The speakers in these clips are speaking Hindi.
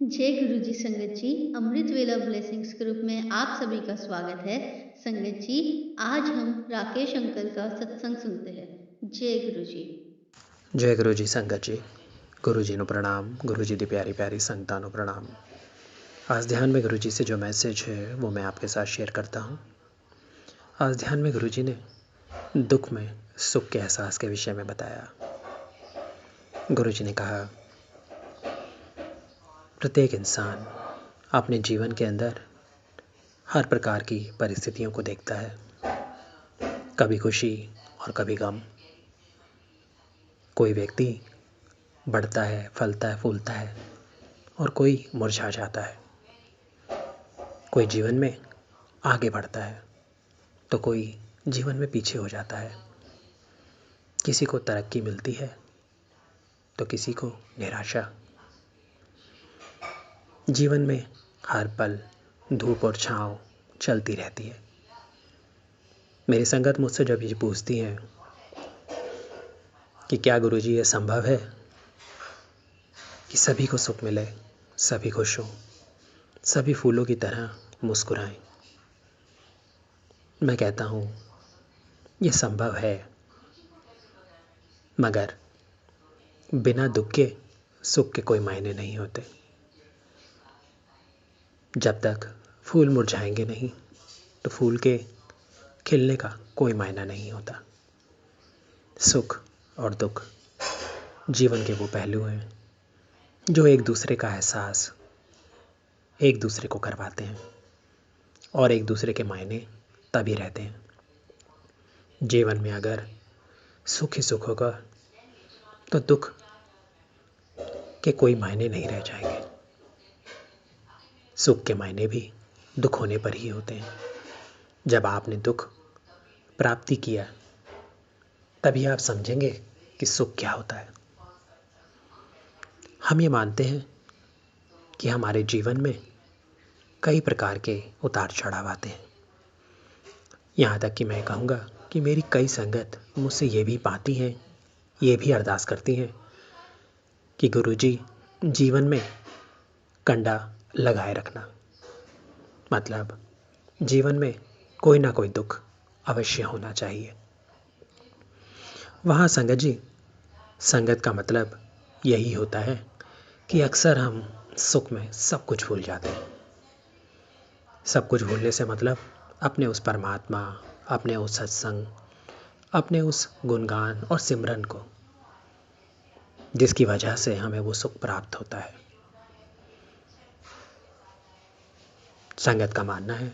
जय गुरु जी संगत जी। अमृत वेला ब्लेसिंग्स ग्रुप में आप सभी का स्वागत है। संगत जी, आज हम राकेश अंकल का सत्संग सुनते हैं। जय गुरु जी। जय गुरु जी संगत जी। गुरु जी नु प्रणाम। गुरु जी दी प्यारी प्यारी संगतां नु प्रणाम। आज ध्यान में गुरु जी से जो मैसेज है वो मैं आपके साथ शेयर करता हूँ। आज ध्यान में गुरु जी ने दुख में सुख के एहसास के विषय में बताया। गुरु जी ने कहा, प्रत्येक इंसान अपने जीवन के अंदर हर प्रकार की परिस्थितियों को देखता है, कभी खुशी और कभी गम। कोई व्यक्ति बढ़ता है, फलता है, फूलता है और कोई मुरझा जाता है। कोई जीवन में आगे बढ़ता है तो कोई जीवन में पीछे हो जाता है। किसी को तरक्की मिलती है तो किसी को निराशा। जीवन में हर पल धूप और छाँव चलती रहती है। मेरी संगत मुझसे जब ये पूछती है कि क्या गुरुजी ये संभव है कि सभी को सुख मिले, सभी खुश हों, सभी फूलों की तरह मुस्कुराएं, मैं कहता हूँ ये संभव है, मगर बिना दुख के सुख के कोई मायने नहीं होते। जब तक फूल मुरझाएंगे नहीं तो फूल के खिलने का कोई मायना नहीं होता। सुख और दुख जीवन के वो पहलू हैं जो एक दूसरे का एहसास एक दूसरे को करवाते हैं और एक दूसरे के मायने तभी रहते हैं। जीवन में अगर सुख ही सुख होगा तो दुख के कोई मायने नहीं रह जाएंगे। सुख के मायने भी दुख होने पर ही होते हैं। जब आपने दुख प्राप्ति किया तभी आप समझेंगे कि सुख क्या होता है। हम ये मानते हैं कि हमारे जीवन में कई प्रकार के उतार चढ़ाव आते हैं। यहाँ तक कि मैं कहूँगा कि मेरी कई संगत मुझसे ये भी पाती हैं, ये भी अरदास करती हैं कि गुरुजी जीवन में कंडा लगाए रखना। मतलब जीवन में कोई ना कोई दुख अवश्य होना चाहिए। वहाँ संगत जी, संगत का मतलब यही होता है कि अक्सर हम सुख में सब कुछ भूल जाते हैं। सब कुछ भूलने से मतलब अपने उस परमात्मा, अपने उस सत्संग, अपने उस गुणगान और सिमरन को, जिसकी वजह से हमें वो सुख प्राप्त होता है। संगत का मानना है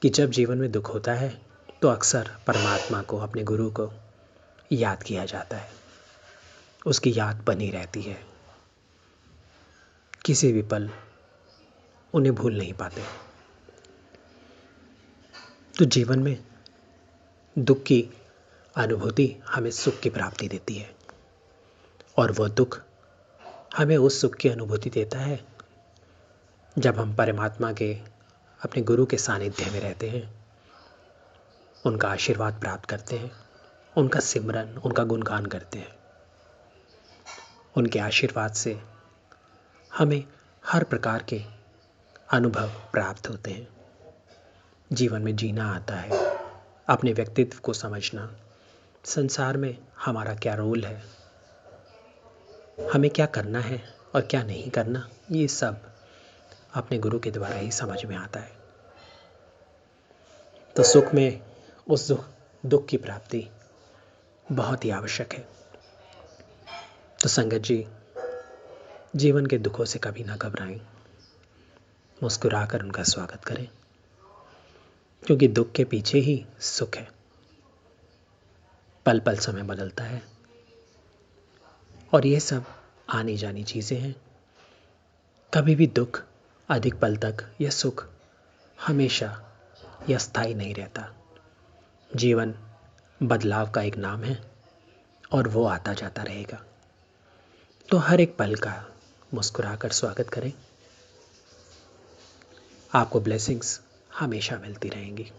कि जब जीवन में दुख होता है तो अक्सर परमात्मा को, अपने गुरु को याद किया जाता है। उसकी याद बनी रहती है। किसी भी पल उन्हें भूल नहीं पाते। तो जीवन में दुख की अनुभूति हमें सुख की प्राप्ति देती है और वह दुख हमें उस सुख की अनुभूति देता है जब हम परमात्मा के, अपने गुरु के सानिध्य में रहते हैं, उनका आशीर्वाद प्राप्त करते हैं, उनका सिमरन, उनका गुणगान करते हैं। उनके आशीर्वाद से हमें हर प्रकार के अनुभव प्राप्त होते हैं। जीवन में जीना आता है, अपने व्यक्तित्व को समझना, संसार में हमारा क्या रोल है, हमें क्या करना है और क्या नहीं करना, ये सब अपने गुरु के द्वारा ही समझ में आता है। तो सुख में उस दुख की प्राप्ति बहुत ही आवश्यक है। तो संगत जी, जीवन के दुखों से कभी ना घबराएं, मुस्कुराकर उनका स्वागत करें, क्योंकि दुख के पीछे ही सुख है। पल पल समय बदलता है और ये सब आनी जानी चीज़ें हैं। कभी भी दुख अधिक पल तक, यह सुख हमेशा यह स्थायी नहीं रहता। जीवन बदलाव का एक नाम है और वो आता जाता रहेगा। तो हर एक पल का मुस्कुराकर स्वागत करें। आपको ब्लेसिंग्स हमेशा मिलती रहेंगी।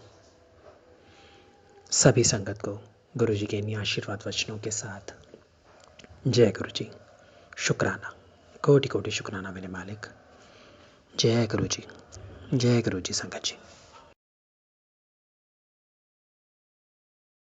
सभी संगत को गुरु जी के इन आशीर्वाद वचनों के साथ जय गुरु जी, शुक्राना। कोटि कोटि शुक्राना मेरे मालिक। जय गुरु जी, जय गुरु जी संगत जी।